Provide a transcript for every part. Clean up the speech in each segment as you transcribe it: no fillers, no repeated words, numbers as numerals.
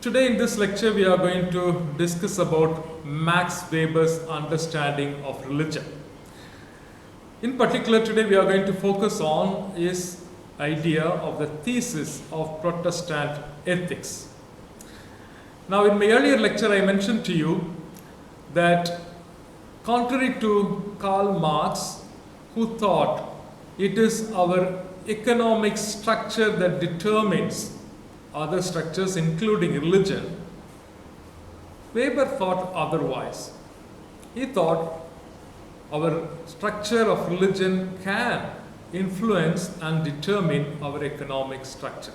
Today in this lecture we are going to discuss about Max Weber's understanding of religion. In particular, today we are going to focus on his idea of the thesis of Protestant ethics. Now, in my earlier lecture I mentioned to you that contrary to Karl Marx, who thought it is our economic structure that determines other structures including religion, Weber thought otherwise. He thought our structure of religion can influence and determine our economic structure.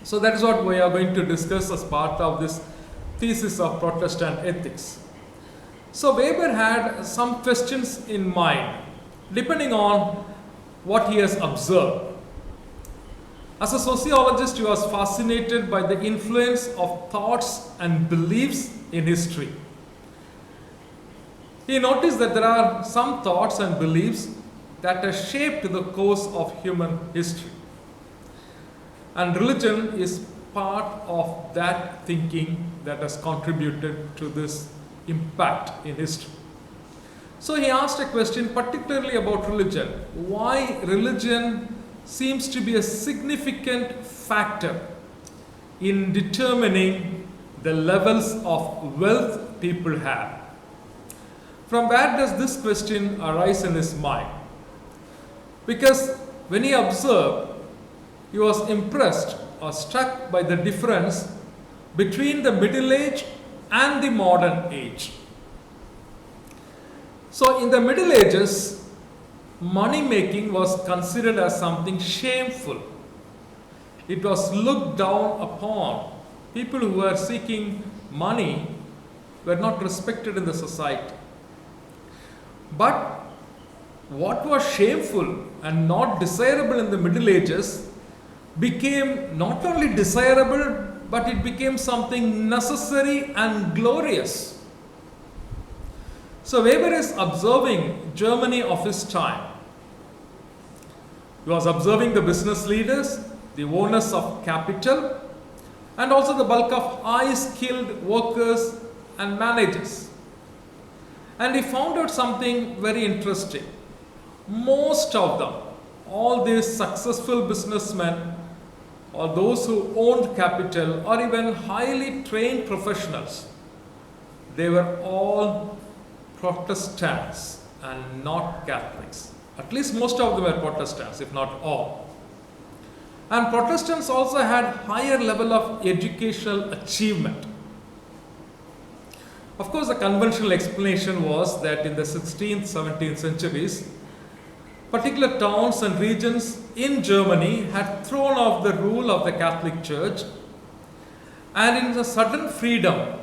So that is what we are going to discuss as part of this thesis of Protestant ethics. So Weber had some questions in mind depending on what he has observed. As a sociologist, he was fascinated by the influence of thoughts and beliefs in history. He noticed that there are some thoughts and beliefs that have shaped the course of human history. And religion is part of that thinking that has contributed to this impact in history. So he asked a question particularly about religion. Why religion seems to be a significant factor in determining the levels of wealth people have. From where does this question arise in his mind? Because when he observed, he was impressed or struck by the difference between the Middle Age and the modern age. So in the Middle Ages, money making was considered as something shameful. It was looked down upon. People who were seeking money were not respected in the society. But what was shameful and not desirable in the Middle Ages became not only desirable, but it became something necessary and glorious. So Weber is observing Germany of his time. He was observing the business leaders, the owners of capital, and also the bulk of high-skilled workers and managers. And he found out something very interesting. Most of them, all these successful businessmen, or those who owned capital, or even highly trained professionals, they were all Protestants and not Catholics. At least most of them were Protestants, if not all. And Protestants also had higher level of educational achievement. Of course, the conventional explanation was that in the 16th, 17th centuries, particular towns and regions in Germany had thrown off the rule of the Catholic Church, and in the sudden freedom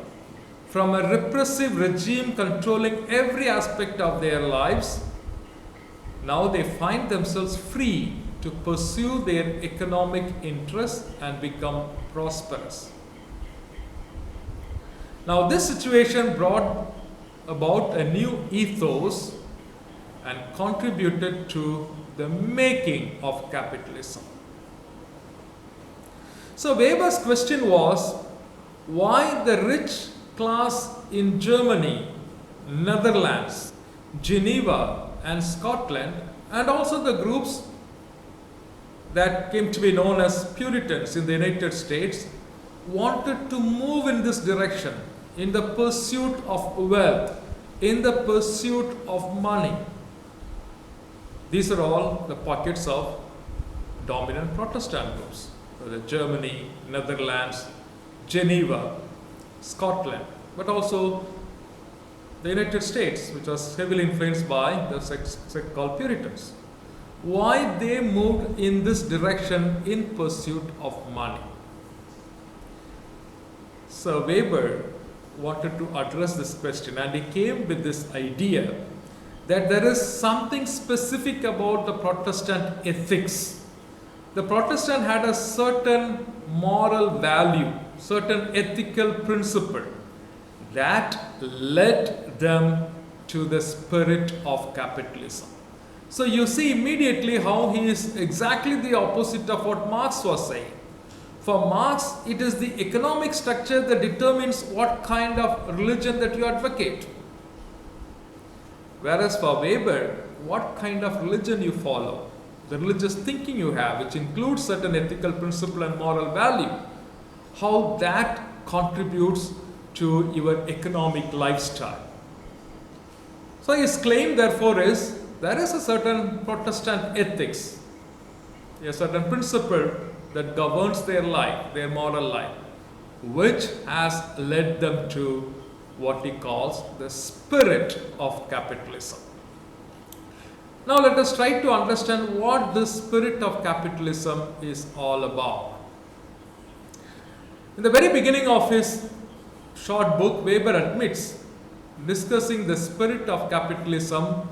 from a repressive regime controlling every aspect of their lives, now they find themselves free to pursue their economic interests and become prosperous. Now this situation brought about a new ethos and contributed to the making of capitalism. So Weber's question was, why the rich class in Germany, Netherlands, Geneva and Scotland, and also the groups that came to be known as Puritans in the United States, wanted to move in this direction, in the pursuit of wealth, in the pursuit of money. These are all the pockets of dominant Protestant groups. So Germany, Netherlands, Geneva, Scotland, but also the United States, which was heavily influenced by the sect called Puritans. Why they moved in this direction in pursuit of money? So Weber wanted to address this question, and he came with this idea that there is something specific about the Protestant ethics. The Protestant had a certain moral value, certain ethical principle that led them to the spirit of capitalism. So you see immediately how he is exactly the opposite of what Marx was saying. For Marx, it is the economic structure that determines what kind of religion that you advocate. Whereas for Weber, what kind of religion you follow, the religious thinking you have, which includes certain ethical principle and moral value, how that contributes to your economic lifestyle. So his claim therefore is, there is a certain Protestant ethics, a certain principle that governs their life, their moral life, which has led them to what he calls the spirit of capitalism. Now let us try to understand what this spirit of capitalism is all about. In the very beginning of his short book, Weber admits discussing the spirit of capitalism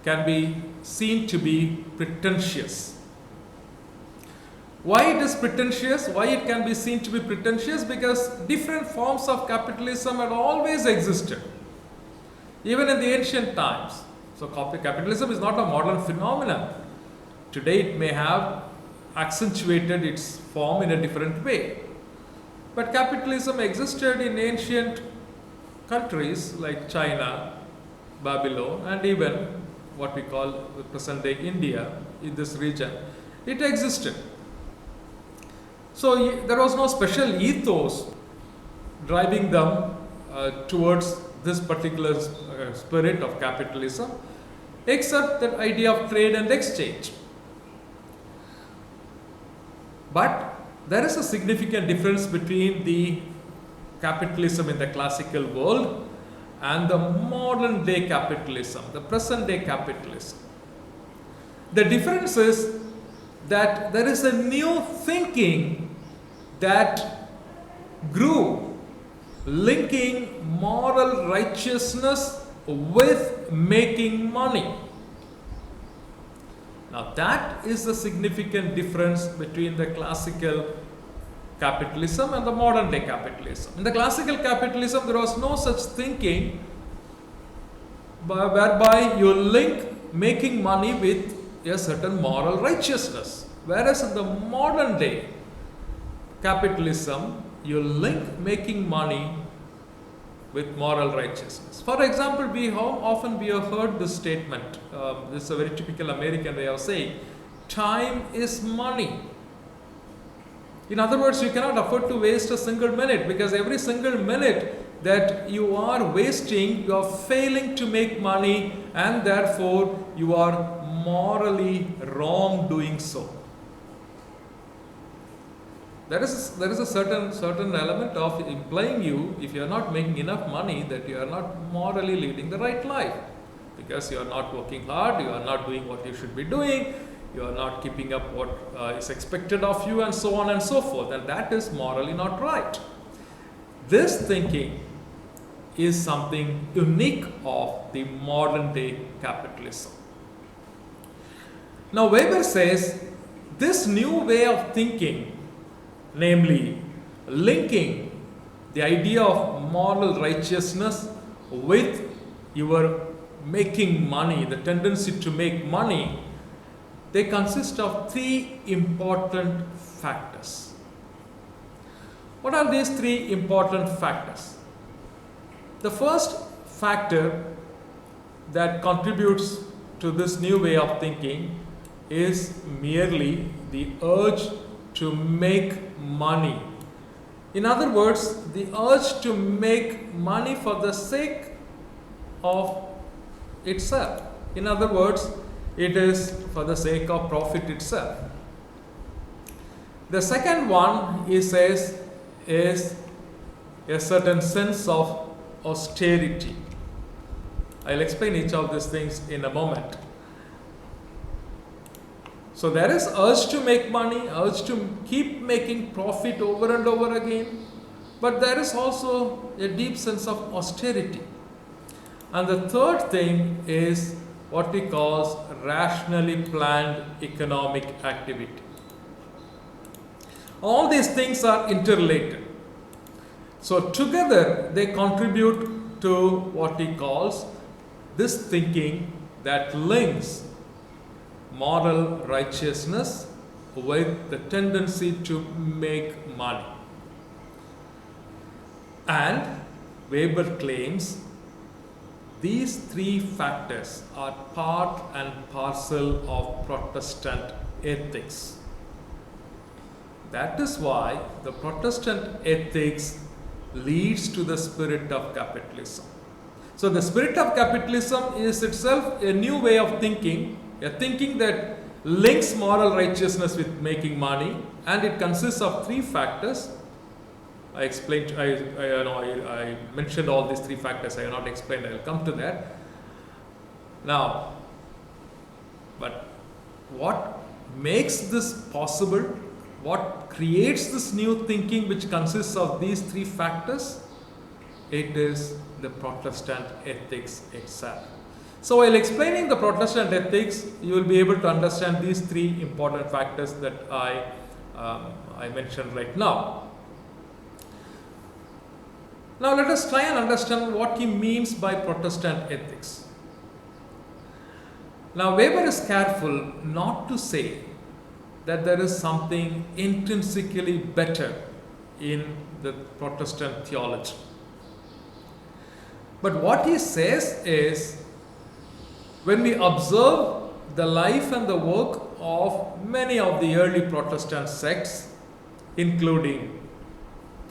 can be seen to be pretentious. Why it is pretentious? Why it can be seen to be pretentious? Because different forms of capitalism had always existed, even in the ancient times. So capitalism is not a modern phenomenon. Today it may have accentuated its form in a different way. But capitalism existed in ancient countries like China, Babylon, and even what we call the present day India, in this region. It existed. So there was no special ethos driving them towards this particular spirit of capitalism, except that idea of trade and exchange. But there is a significant difference between the capitalism in the classical world and the modern day capitalism, the present day capitalism. The difference is that there is a new thinking that grew, linking moral righteousness with making money. Now that is the significant difference between the classical capitalism and the modern day capitalism. In the classical capitalism, there was no such thinking whereby you link making money with a certain moral righteousness. Whereas in the modern day capitalism, you link making money with moral righteousness. For example, how often we have heard this statement, this is a very typical American way of saying, time is money. In other words, you cannot afford to waste a single minute, because every single minute that you are wasting, you are failing to make money, and therefore you are morally wrong doing so. There is a certain element of implying you, if you are not making enough money, that you are not morally leading the right life, because you are not working hard, you are not doing what you should be doing, you are not keeping up what is expected of you, and so on and so forth, and that is morally not right. This thinking is something unique of the modern day capitalism. Now Weber says this new way of thinking, namely linking the idea of moral righteousness with your making money, the tendency to make money, they consist of three important factors. What are these three important factors? The first factor that contributes to this new way of thinking is merely the urge to make money. In other words, the urge to make money for the sake of itself. In other words, it is for the sake of profit itself. The second one, he says, is a certain sense of austerity. I'll explain each of these things in a moment. So there is urge to make money, urge to keep making profit over and over again, but there is also a deep sense of austerity. And the third thing is what we call rationally planned economic activity. All these things are interrelated. So together they contribute to what he calls this thinking that links moral righteousness with the tendency to make money. And Weber claims these three factors are part and parcel of Protestant ethics. That is why the Protestant ethics leads to the spirit of capitalism. So the spirit of capitalism is itself a new way of thinking, a thinking that links moral righteousness with making money, and it consists of three factors. I explained, I mentioned all these three factors. I have not explained. I will come to that. Now, but what makes this possible? What creates this new thinking which consists of these three factors? It is the Protestant ethics itself. So while explaining the Protestant ethics, you will be able to understand these three important factors that I mentioned right now. Now let us try and understand what he means by Protestant ethics. Now Weber is careful not to say that there is something intrinsically better in the Protestant theology. But what he says is, when we observe the life and the work of many of the early Protestant sects, including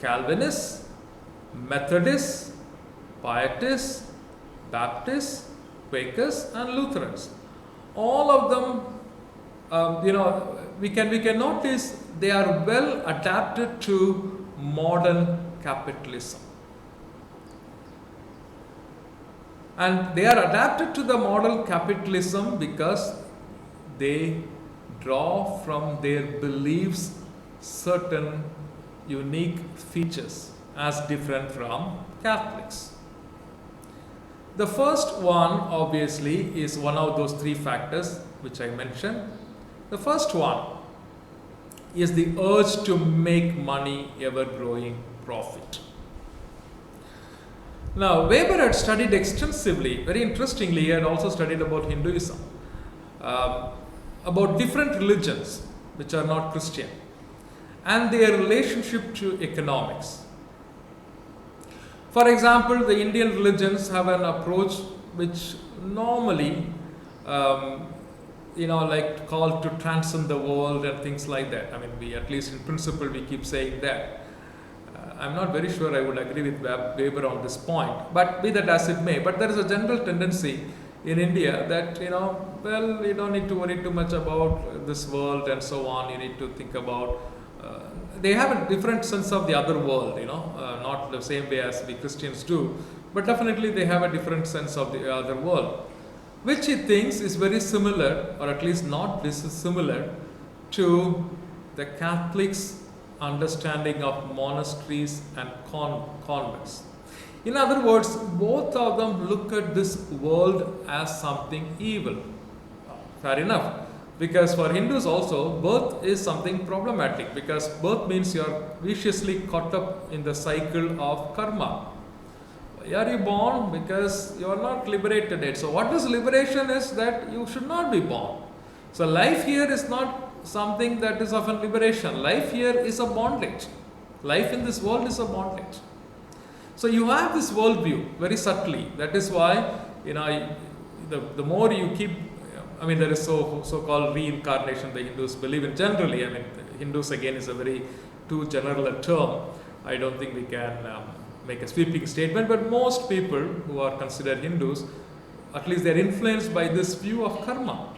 Calvinists, Methodists, Pietists, Baptists, Quakers, and Lutherans, all of them, we can notice they are well adapted to modern capitalism. And they are adapted to the modern capitalism because they draw from their beliefs certain unique features as different from Catholics. The first one, obviously, is one of those three factors which I mentioned. The first one is the urge to make money, ever-growing profit. Now, Weber had studied extensively, very interestingly, he had also studied about Hinduism, about different religions which are not Christian, and their relationship to economics. For example, the Indian religions have an approach which normally, like called to transcend the world and things like that. I mean, we, at least in principle, we keep saying that. I'm not very sure I would agree with Weber on this point, but be that as it may. But there is a general tendency in India that, you don't need to worry too much about this world and so on. You need to think about, they have a different sense of the other world, not the same way as we Christians do, but definitely they have a different sense of the other world, which he thinks is very similar, or at least not dissimilar, to the Catholics' understanding of monasteries and convents. In other words, both of them look at this world as something evil. Fair enough, because for Hindus also, birth is something problematic, because birth means you are viciously caught up in the cycle of karma. Why are you born? Because you are not liberated yet. So what is liberation is that you should not be born. So life here is not something that is of a liberation. Life here is a bondage. Life in this world is a bondage. So you have this worldview very subtly. That is why, the more you keep, there is so-called reincarnation the Hindus believe in generally. Hindus again is a very too general a term. I don't think we can make a sweeping statement, but most people who are considered Hindus, at least they are influenced by this view of karma,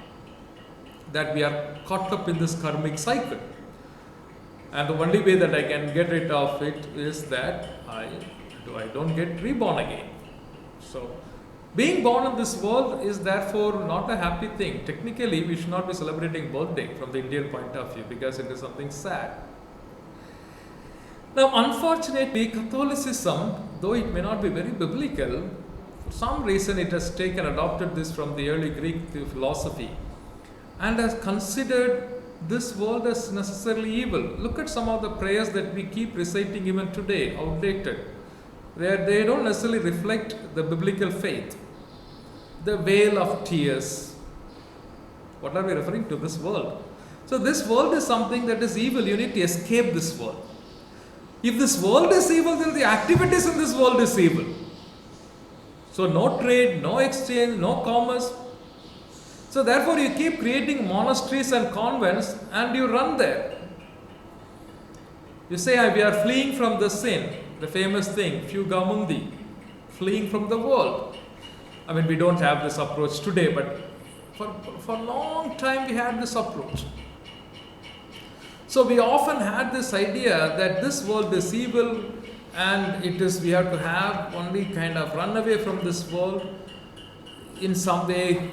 that we are caught up in this karmic cycle. And the only way that I can get rid of it is that I don't get reborn again. So, being born in this world is therefore not a happy thing. Technically, we should not be celebrating birthday from the Indian point of view, because it is something sad. Now, unfortunately, Catholicism, though it may not be very biblical, for some reason it has adopted this from the early Greek philosophy, and has considered this world as necessarily evil. Look at some of the prayers that we keep reciting even today, outdated. They don't necessarily reflect the biblical faith. The Vale of Tears. What are we referring to? This world. So this world is something that is evil. You need to escape this world. If this world is evil, then the activities in this world is evil. So no trade, no exchange, no commerce. So therefore you keep creating monasteries and convents and you run there. You say, we are fleeing from the sin, the famous thing, Fugamundi, fleeing from the world. I mean, we don't have this approach today, but for a long time we had this approach. So we often had this idea that this world is evil and we have to have only kind of run away from this world in some way,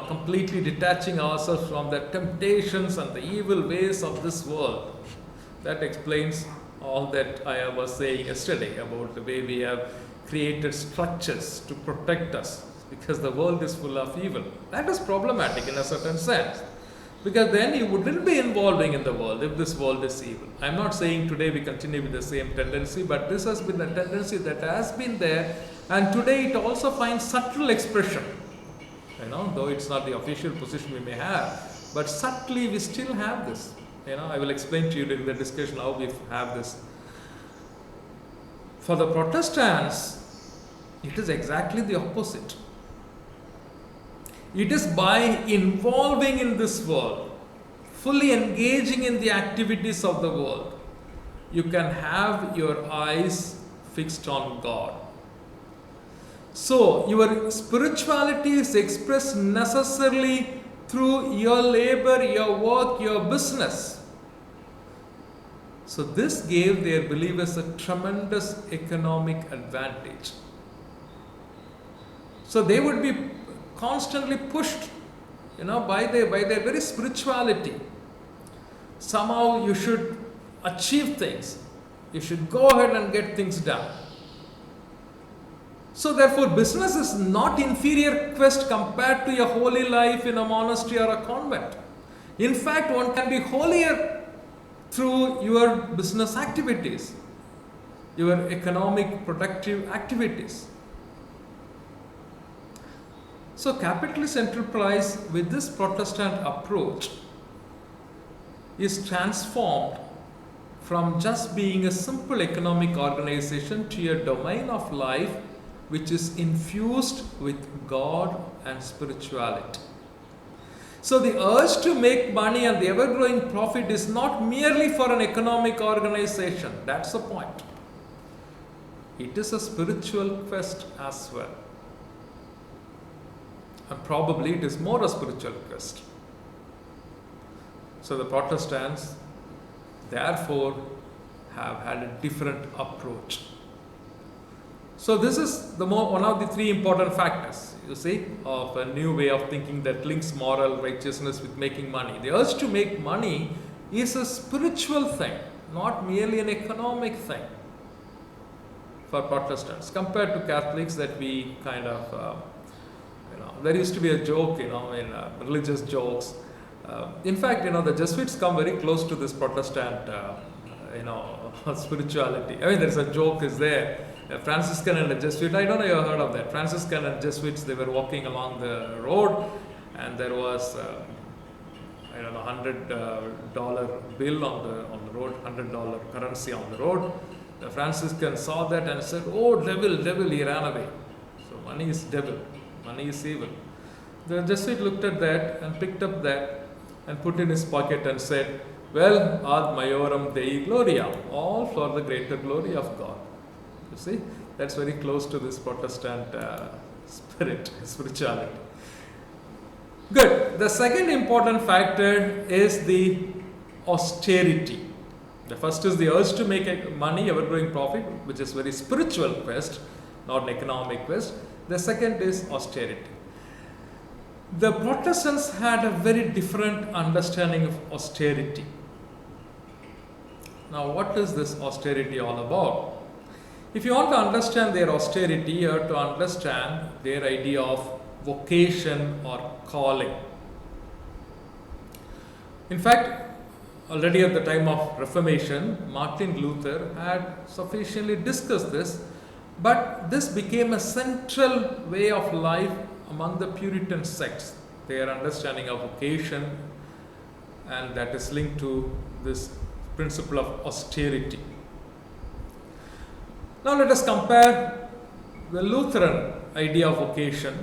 completely detaching ourselves from the temptations and the evil ways of this world. That explains all that I was saying yesterday about the way we have created structures to protect us, because the world is full of evil. That is problematic in a certain sense, because then you wouldn't be involving in the world if this world is evil. I'm not saying today we continue with the same tendency, but this has been a tendency that has been there, and today it also finds subtle expression. Though it's not the official position we may have, but subtly we still have this. I will explain to you during the discussion how we have this. For the Protestants, it is exactly the opposite. It is by involving in this world, fully engaging in the activities of the world, you can have your eyes fixed on God. So, your spirituality is expressed necessarily through your labor, your work, your business. So, this gave their believers a tremendous economic advantage. So, they would be constantly pushed, by their very spirituality. Somehow you should achieve things. You should go ahead and get things done. So therefore, business is not inferior quest compared to a holy life in a monastery or a convent. In fact, one can be holier through your business activities, your economic productive activities. So capitalist enterprise with this Protestant approach is transformed from just being a simple economic organization to a domain of life which is infused with God and spirituality. So the urge to make money and the ever-growing profit is not merely for an economic organization. That's the point. It is a spiritual quest as well. And probably it is more a spiritual quest. So the Protestants, therefore, have had a different approach. So this is one of the three important factors, you see, of a new way of thinking that links moral righteousness with making money. The urge to make money is a spiritual thing, not merely an economic thing for Protestants, compared to Catholics that we kind of, there used to be a joke, in religious jokes. In fact, the Jesuits come very close to this Protestant, spirituality. I mean, there's a joke is there. A Franciscan and a Jesuit, I don't know if you have heard of that. Franciscan and Jesuits, they were walking along the road and there was, $100 bill on the road, $100 currency on the road. The Franciscan saw that and said, "Oh, devil," he ran away. So money is devil, money is evil. The Jesuit looked at that and picked up that and put in his pocket and said, "Well, ad majorem Dei gloria," all for the greater glory of God. You see, that's very close to this Protestant spirituality. Good. The second important factor is the austerity. The first is the urge to make money, ever-growing profit, which is very spiritual quest, not an economic quest. The second is austerity. The Protestants had a very different understanding of austerity. Now, what is this austerity all about? If you want to understand their austerity, you have to understand their idea of vocation or calling. In fact, already at the time of Reformation, Martin Luther had sufficiently discussed this, but this became a central way of life among the Puritan sects, their understanding of vocation and that is linked to this principle of austerity. Now let us compare the Lutheran idea of vocation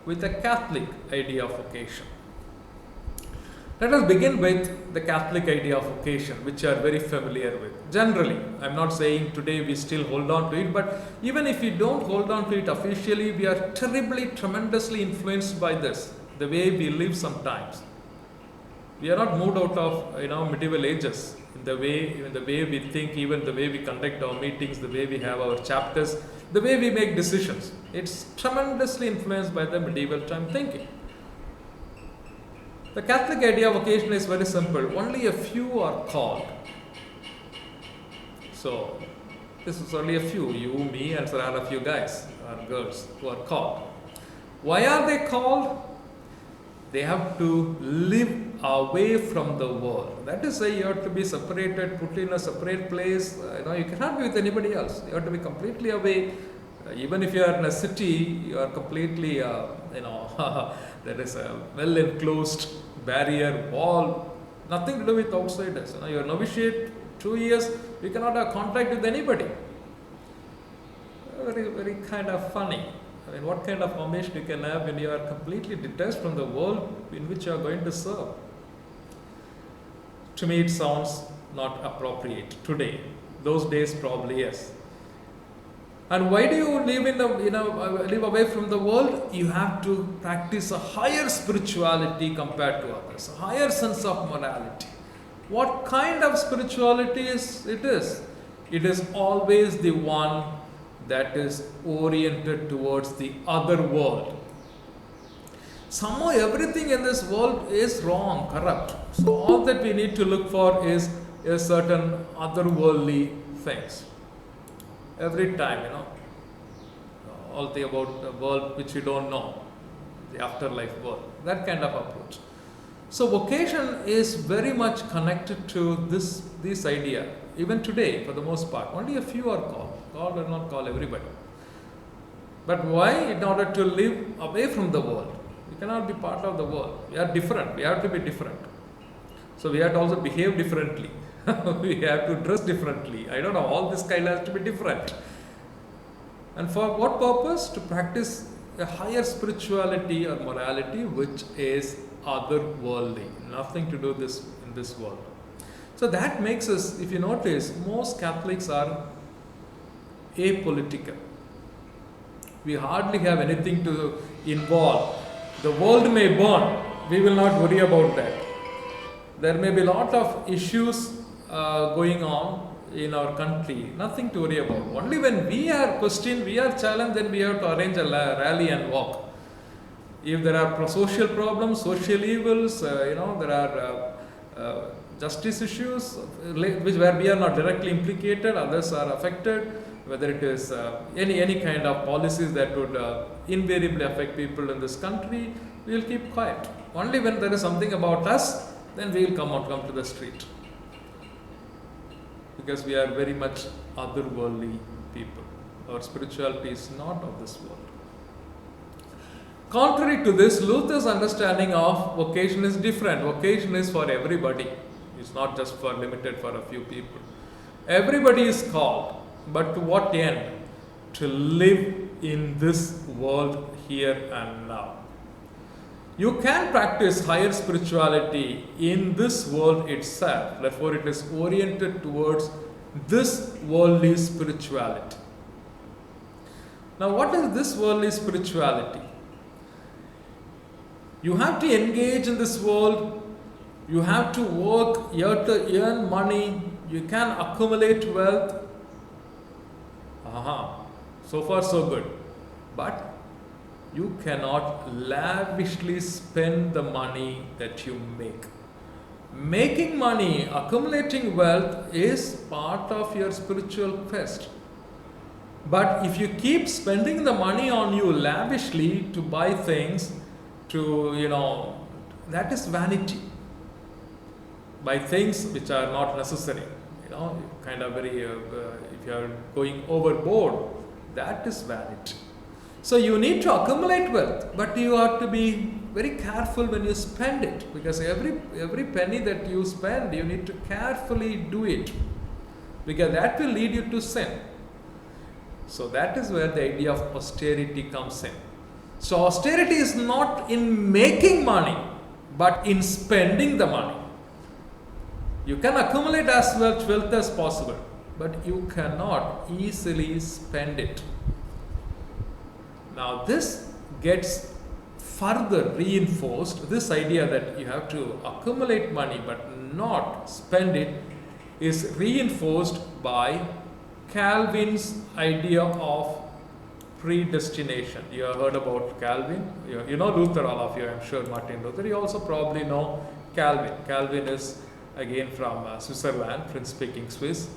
with the Catholic idea of vocation. Let us begin with the Catholic idea of vocation, which you are very familiar with. Generally, I am not saying today we still hold on to it, but even if we don't hold on to it officially, we are terribly, tremendously influenced by this, the way we live sometimes. We are not moved out of medieval ages in the way we think, even the way we conduct our meetings, the way we have our chapters, the way we make decisions. It's tremendously influenced by the medieval time thinking. The Catholic idea of vocation is very simple. Only a few are called. So, this is only a few. You, me, and there are a few guys or girls who are called. Why are they called? They have to live away from the world. That is why you have to be separated, put in a separate place. You cannot be with anybody else. You have to be completely away. Even if you are in a city, you are completely, there is a well enclosed barrier, wall, nothing to do with outsiders. You are novitiate, 2 years, you cannot have contact with anybody. Very, very kind of funny. What kind of formation you can have when you are completely detached from the world in which you are going to serve? To me, it sounds not appropriate today. Those days, probably yes. And why do you live away from the world? You have to practice a higher spirituality compared to others, a higher sense of morality. What kind of spirituality is it? It is always the one that is oriented towards the other world. Somehow everything in this world is wrong, corrupt. So all that we need to look for is a certain otherworldly things. Every time, all the about the world which we don't know, the afterlife world, that kind of approach. So vocation is very much connected to this idea. Even today, for the most part, only a few are called. God will not call everybody. But why? In order to live away from the world. We cannot be part of the world. We are different. We have to be different. So we have to also behave differently. We have to dress differently. I don't know, all this kind has to be different. And for what purpose? To practice a higher spirituality or morality which is otherworldly. Nothing to do this in this world. So that makes us, if you notice, most Catholics are apolitical. We hardly have anything to involve. The world may burn. We will not worry about that. There may be a lot of issues going on in our country. Nothing to worry about. Only when we are questioned, we are challenged, then we have to arrange a rally and walk. If there are social problems, social evils, there are justice issues where we are not directly implicated, others are affected, whether it is any kind of policies that would invariably affect people in this country, we will keep quiet. Only when there is something about us, then we will come to the street. Because we are very much otherworldly people. Our spirituality is not of this world. Contrary to this, Luther's understanding of vocation is different. Vocation is for everybody. It's not just limited for a few people. Everybody is called, but to what end? To live in this world here and now. You can practice higher spirituality in this world itself. Therefore, it is oriented towards this worldly spirituality. Now, what is this worldly spirituality? You have to engage in this world. You have to work, you have to earn money. You can accumulate wealth. So far so good. But you cannot lavishly spend the money that you make. Making money, accumulating wealth is part of your spiritual quest. But if you keep spending the money on you lavishly to buy things, that is vanity. Buy things which are not necessary. If you are going overboard, that is vanity. So you need to accumulate wealth, but you have to be very careful when you spend it, because every penny that you spend, you need to carefully do it, because that will lead you to sin. So that is where the idea of austerity comes in. So austerity is not in making money, but in spending the money. You can accumulate as much wealth as possible, but you cannot easily spend it. Now this gets further reinforced. This idea that you have to accumulate money but not spend it is reinforced by Calvin's idea of predestination. You have heard about Calvin. You know Luther, all of you, I'm sure. Martin Luther. You also probably know Calvin. Calvin is again from Switzerland, French-speaking Swiss,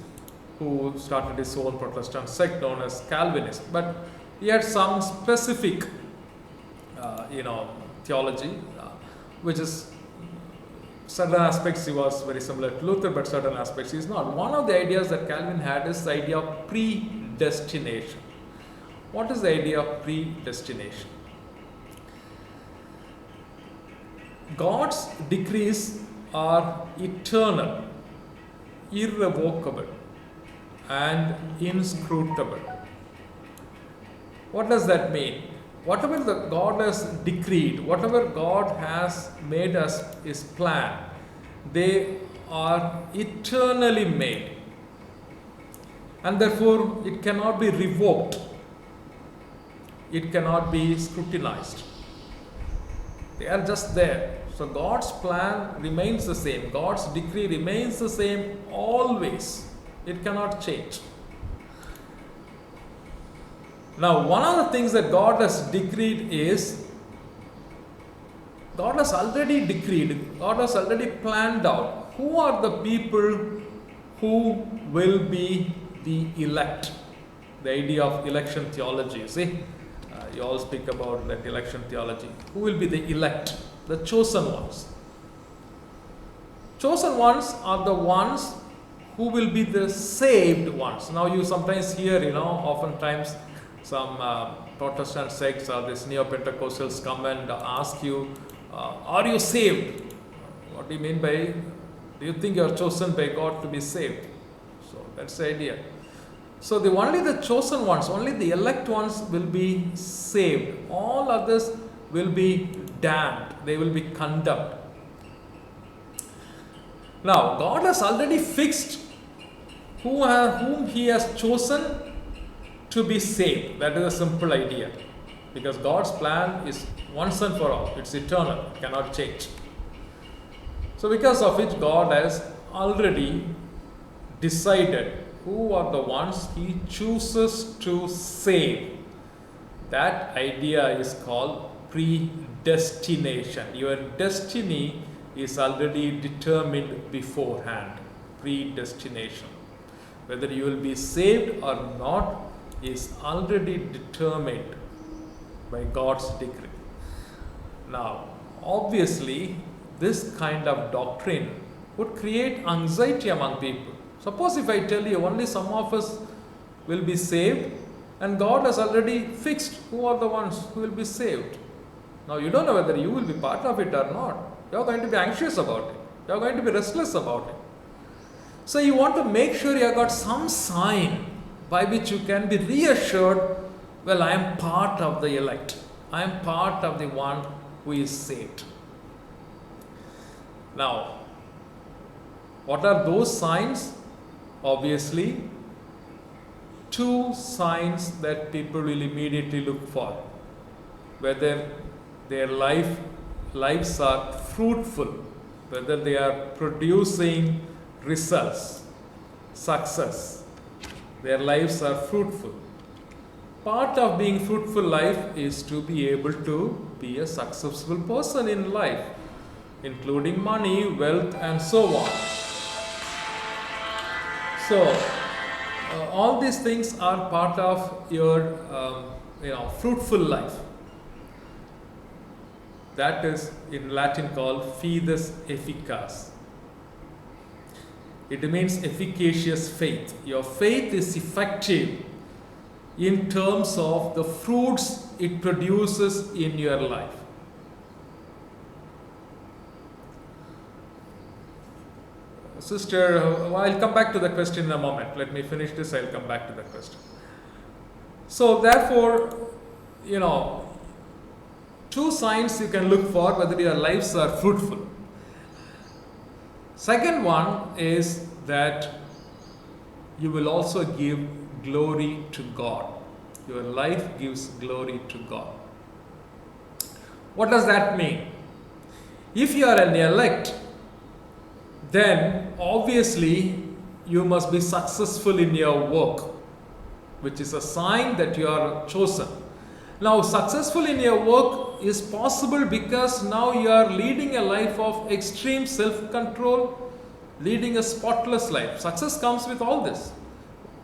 who started his own Protestant sect known as Calvinist. But he had some specific, theology, which is certain aspects he was very similar to Luther, but certain aspects he is not. One of the ideas that Calvin had is the idea of predestination. What is the idea of predestination? God's decrees are eternal, irrevocable, and inscrutable. What does that mean? Whatever God has decreed, whatever God has made as His plan, they are eternally made, and therefore it cannot be revoked. It cannot be scrutinized. They are just there. So God's plan remains the same. God's decree remains the same always. It cannot change. Now, one of the things that God has decreed is, God has already decreed, God has already planned out who are the people who will be the elect. The idea of election theology, see? You all speak about that election theology. Who will be the elect? The chosen ones. Chosen ones are the ones who will be the saved ones. Now you sometimes hear, oftentimes some Protestant sects or these Neo-Pentecostals come and ask you, are you saved? What do you mean by, do you think you are chosen by God to be saved? So that's the idea. So only the chosen ones, only the elect ones will be saved. All others will be damned. They will be condemned. Now, God has already fixed whom He has chosen to be saved. That is a simple idea. Because God's plan is once and for all. It's eternal. It cannot change. So because of which God has already decided who are the ones He chooses to save. That idea is called predestination. Your destiny is already determined beforehand. Predestination. Whether you will be saved or not is already determined by God's decree. Now, obviously, this kind of doctrine would create anxiety among people. Suppose if I tell you only some of us will be saved, and God has already fixed who are the ones who will be saved. Now you don't know whether you will be part of it or not. You are going to be anxious about it. You are going to be restless about it. So you want to make sure you have got some sign by which you can be reassured, well, I am part of the elect. I am part of the one who is saved. Now, what are those signs? Obviously, two signs that people will immediately look for. Whether their lives are fruitful, whether they are producing results, success. Their lives are fruitful. Part of being fruitful life is to be able to be a successful person in life, including money, wealth, and so on. So, all these things are part of your fruitful life. That is in Latin called fides efficax. It means efficacious faith. Your faith is effective in terms of the fruits it produces in your life. sister, I'll come back to the question in a moment. Let me finish this, I'll come back to the question. So therefore, two signs you can look for whether your lives are fruitful. Second one is that you will also give glory to God. Your life gives glory to God. What does that mean? If you are an elect, then obviously you must be successful in your work, which is a sign that you are chosen. Now, successful in your work is possible because now you are leading a life of extreme self-control, leading a spotless life. Success comes with all this.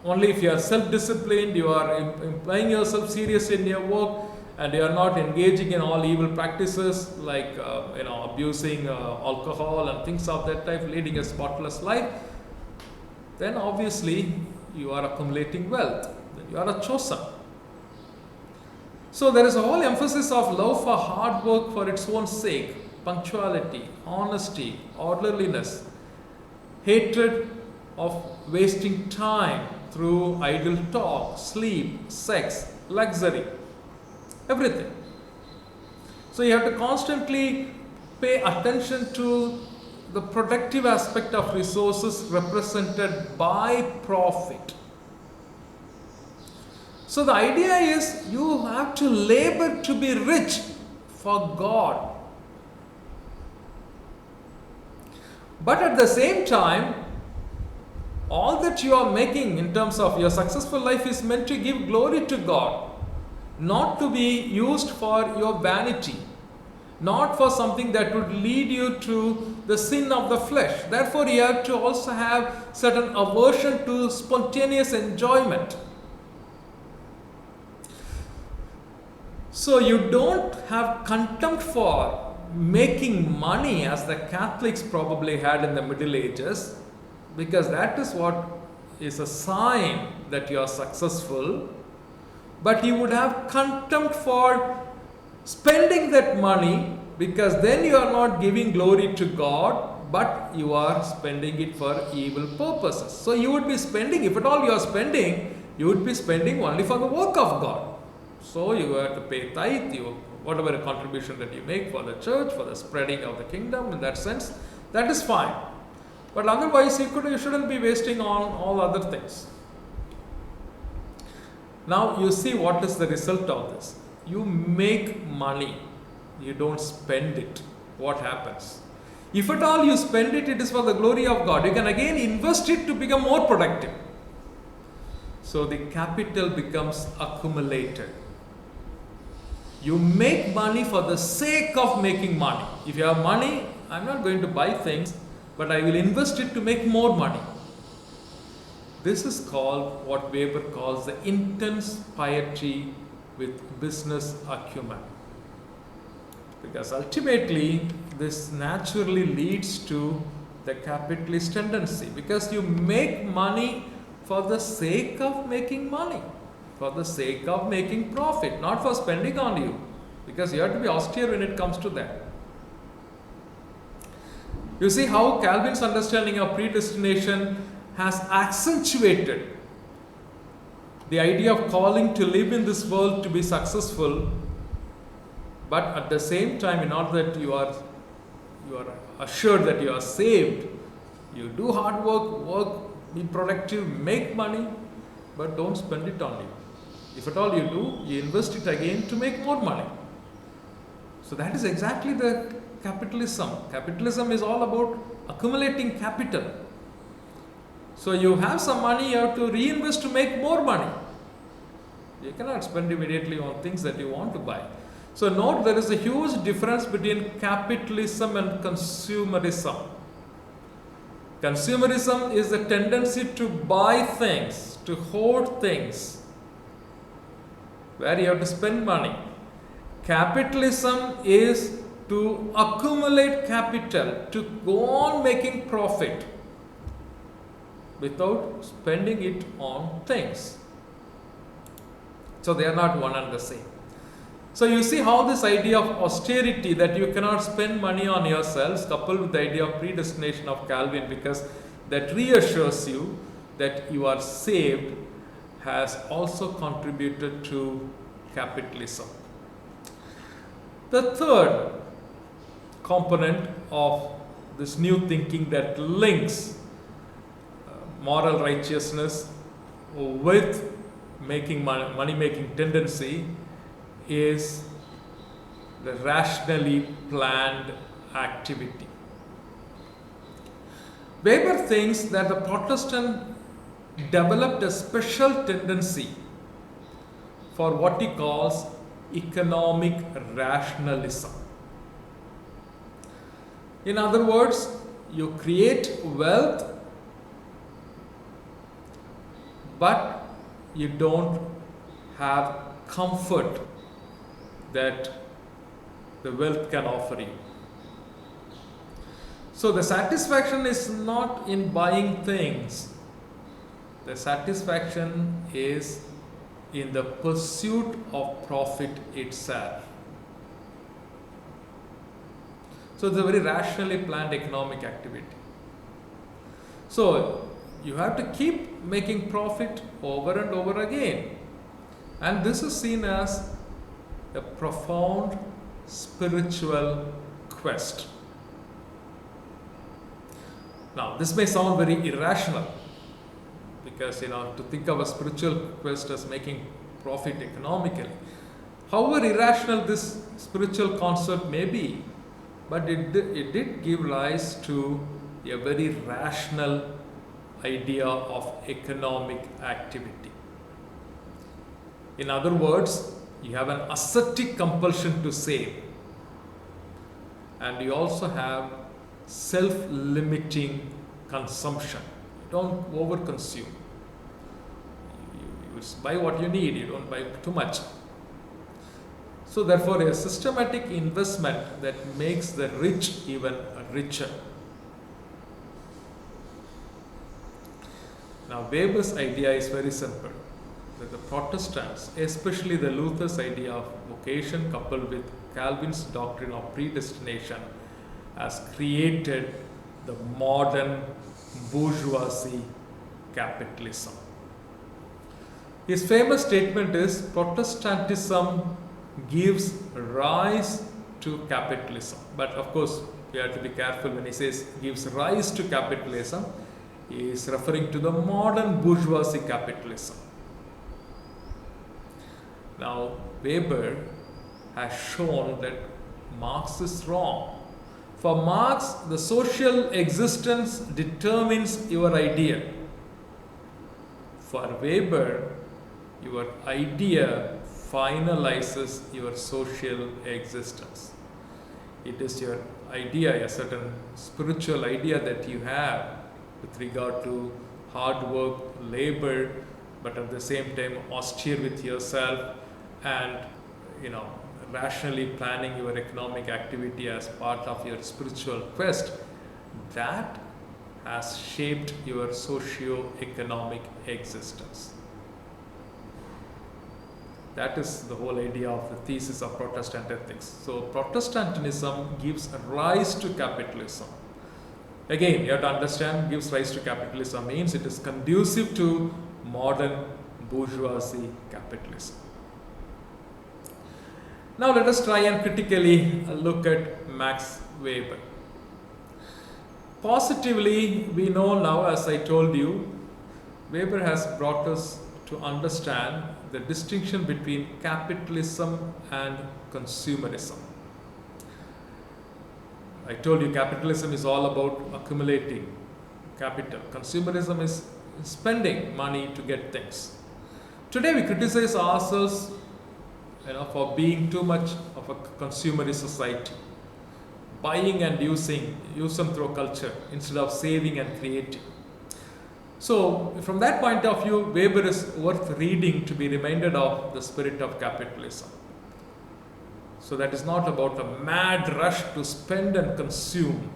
Only if you are self-disciplined, you are implying yourself seriously in your work, and you are not engaging in all evil practices like abusing alcohol and things of that type, leading a spotless life, then obviously you are accumulating wealth. You are a chosen. So there is a whole emphasis of love for hard work for its own sake, punctuality, honesty, orderliness, hatred of wasting time through idle talk, sleep, sex, luxury, everything. So you have to constantly pay attention to the productive aspect of resources represented by profit. So the idea is you have to labor to be rich for God. But at the same time, all that you are making in terms of your successful life is meant to give glory to God, not to be used for your vanity, not for something that would lead you to the sin of the flesh. Therefore, you have to also have certain aversion to spontaneous enjoyment. So you don't have contempt for making money as the Catholics probably had in the Middle Ages, because that is what is a sign that you are successful. But you would have contempt for spending that money, because then you are not giving glory to God, but you are spending it for evil purposes. So you would be spending, if at all you are spending, you would be spending only for the work of God. So you have to pay tithe, whatever contribution that you make for the church, for the spreading of the kingdom, in that sense, that is fine. But otherwise, you shouldn't be wasting on all other things. Now you see what is the result of this. You make money, you don't spend it. What happens? If at all you spend it, it is for the glory of God. You can again invest it to become more productive. So the capital becomes accumulated. You make money for the sake of making money. If you have money, I'm not going to buy things, but I will invest it to make more money. This is called what Weber calls the intense piety with business acumen. Because ultimately, this naturally leads to the capitalist tendency. Because you make money for the sake of making money, for the sake of making profit, not for spending on you. Because you have to be austere when it comes to that. You see how Calvin's understanding of predestination has accentuated the idea of calling to live in this world to be successful, but at the same time, in order that you are assured that you are saved, you do hard work, be productive, make money, but don't spend it on you. If at all you do, you invest it again to make more money. So that is exactly the capitalism. Capitalism is all about accumulating capital. So you have some money, you have to reinvest to make more money. You cannot spend immediately on things that you want to buy. So note, there is a huge difference between capitalism and consumerism. Consumerism is the tendency to buy things, to hoard things, where you have to spend money. Capitalism is to accumulate capital, to go on making profit without spending it on things. So they are not one and the same. So you see how this idea of austerity, that you cannot spend money on yourselves, coupled with the idea of predestination of Calvin, because that reassures you that you are saved has also contributed to capitalism. The third component of this new thinking that links moral righteousness with money making tendency is the rationally planned activity. Weber thinks that the Protestant developed a special tendency for what he calls economic rationalism. In other words, you create wealth, but you don't have comfort that the wealth can offer you. So the satisfaction is not in buying things. The satisfaction is in the pursuit of profit itself. So it's a very rationally planned economic activity. So you have to keep making profit over and over again. And this is seen as a profound spiritual quest. Now, this may sound very irrational because, to think of a spiritual quest as making profit economically. However irrational this spiritual concept may be, but it did give rise to a very rational idea of economic activity. In other words, you have an ascetic compulsion to save, and you also have self-limiting consumption. You don't overconsume. You buy what you need, you don't buy too much. So therefore, a systematic investment that makes the rich even richer. Now, Weber's idea is very simple, that the Protestants, especially the Luther's idea of vocation coupled with Calvin's doctrine of predestination, has created the modern bourgeoisie capitalism. His famous statement is, Protestantism gives rise to capitalism. But of course, we have to be careful when he says gives rise to capitalism. He is referring to the modern bourgeoisie capitalism. Now, Weber has shown that Marx is wrong. For Marx, the social existence determines your idea. For Weber, your idea finalizes your social existence. It is your idea, a certain spiritual idea that you have with regard to hard work, labor, but at the same time austere with yourself and, rationally planning your economic activity as part of your spiritual quest. That has shaped your socio-economic existence. That is the whole idea of the thesis of Protestant ethics. So Protestantism gives rise to capitalism. Again, you have to understand, gives rise to capitalism means it is conducive to modern bourgeoisie capitalism. Now let us try and critically look at Max Weber. Positively, we know now, as I told you, Weber has brought us to understand the distinction between capitalism and consumerism. I told you capitalism is all about accumulating capital. Consumerism is spending money to get things. Today we criticize ourselves for being too much of a consumerist society, buying and use them through culture instead of saving and creating. So from that point of view, Weber is worth reading to be reminded of the spirit of capitalism. So that is not about a mad rush to spend and consume,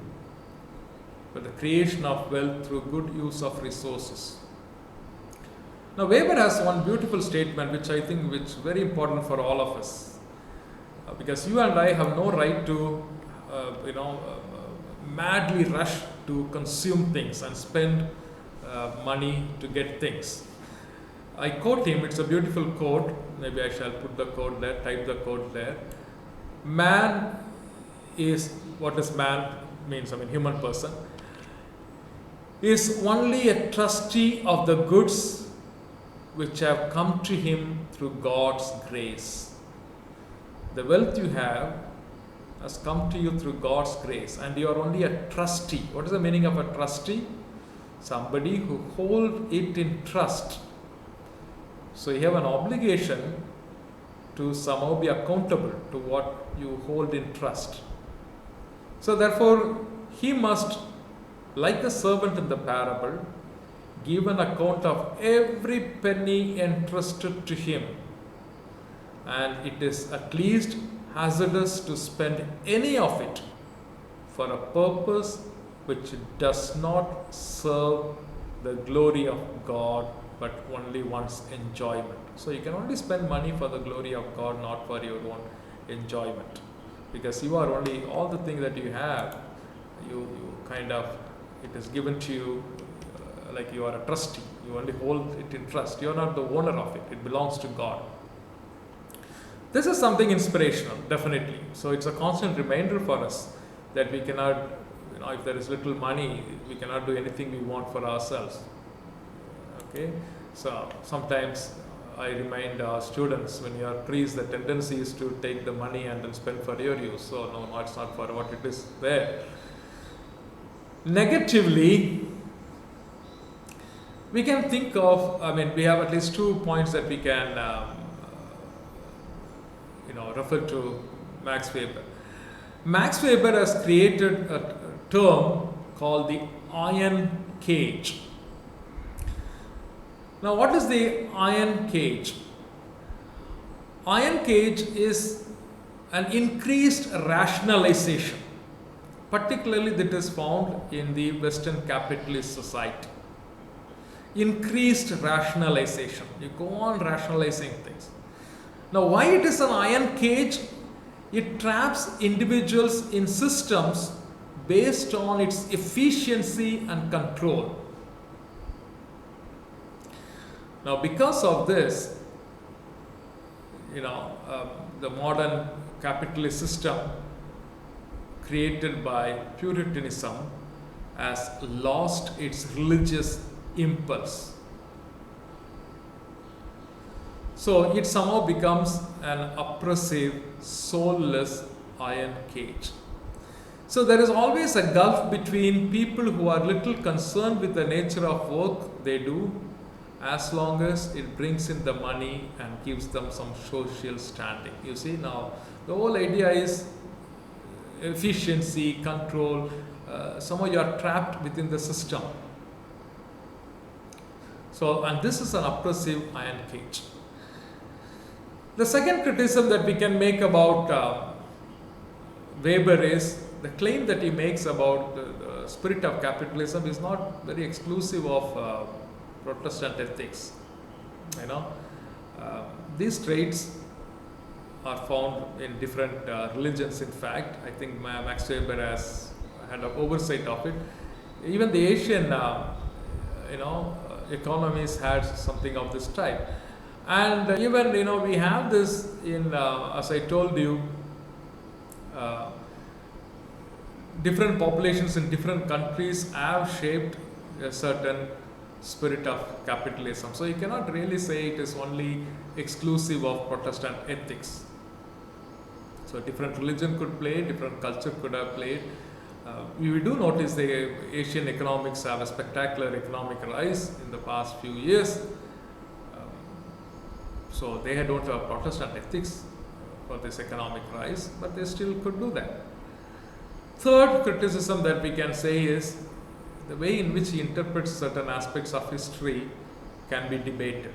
but the creation of wealth through good use of resources. Now Weber has one beautiful statement which I think is very important for all of us, because you and I have no right to madly rush to consume things and spend money to get things. I quote him, it's a beautiful quote, maybe I shall put the quote there, type the quote there. Man is, what does man means? I mean human person, is only a trustee of the goods which have come to him through God's grace. The wealth you have has come to you through God's grace, and you are only a trustee. What is the meaning of a trustee? Somebody who holds it in trust. So you have an obligation to somehow be accountable to what you hold in trust. So therefore, he must, like the servant in the parable, give an account of every penny entrusted to him. And it is at least hazardous to spend any of it for a purpose which does not serve the glory of God, but only one's enjoyment. So you can only spend money for the glory of God, not for your own enjoyment. Because you are only, all the things that you have, you kind of, it is given to you like you are a trustee. You only hold it in trust. You are not the owner of it. It belongs to God. This is something inspirational, definitely. So it's a constant reminder for us that we cannot, if there is little money, we cannot do anything we want for ourselves. Okay, so sometimes I remind our students, when you are priests, the tendency is to take the money and then spend for your use. So no, it's not for what it is there. Negatively, we can think of, we have at least 2 points that we can refer to Max Weber. Max Weber has created a term called the iron cage. Now, what is the iron cage? Iron cage is an increased rationalization, particularly that is found in the Western capitalist society. Increased rationalization. You go on rationalizing things. Now, why it is an iron cage? It traps individuals in systems based on its efficiency and control. Now, because of this, the modern capitalist system created by Puritanism has lost its religious impulse. So it somehow becomes an oppressive, soulless iron cage. So there is always a gulf between people who are little concerned with the nature of work they do, as long as it brings in the money and gives them some social standing. You see, now the whole idea is efficiency, control. Somehow you are trapped within the system. So, and this is an oppressive iron cage. The second criticism that we can make about Weber is the claim that he makes about the spirit of capitalism is not very exclusive of Protestant ethics. These traits are found in different religions. In fact, I think Max Weber has had an oversight of it. Even the Asian, economies had something of this type. And even, we have this in, as I told you, different populations in different countries have shaped a certain spirit of capitalism. So you cannot really say it is only exclusive of Protestant ethics. So different religion could play, different culture could have played. We do notice the Asian economics have a spectacular economic rise in the past few years. So they don't have Protestant ethics for this economic rise, but they still could do that. Third criticism that we can say is the way in which he interprets certain aspects of history can be debated.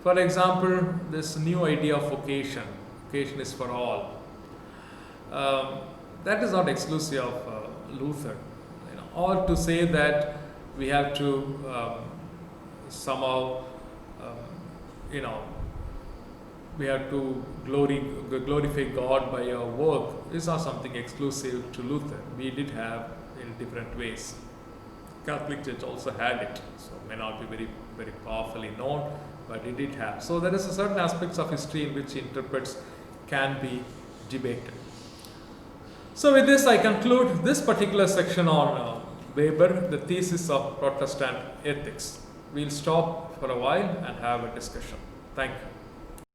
For example, this new idea of vocation is for all. That is not exclusive of Luther. Or to say that we have to somehow, we have to glorify God by our work is not something exclusive to Luther. We did have in different ways. Catholic Church also had it, so may not be very powerfully known, but it did have. So there is a certain aspects of history in which he interprets can be debated. So with this I conclude this particular section on Weber, the thesis of Protestant ethics. We'll stop for a while and have a discussion. Thank you.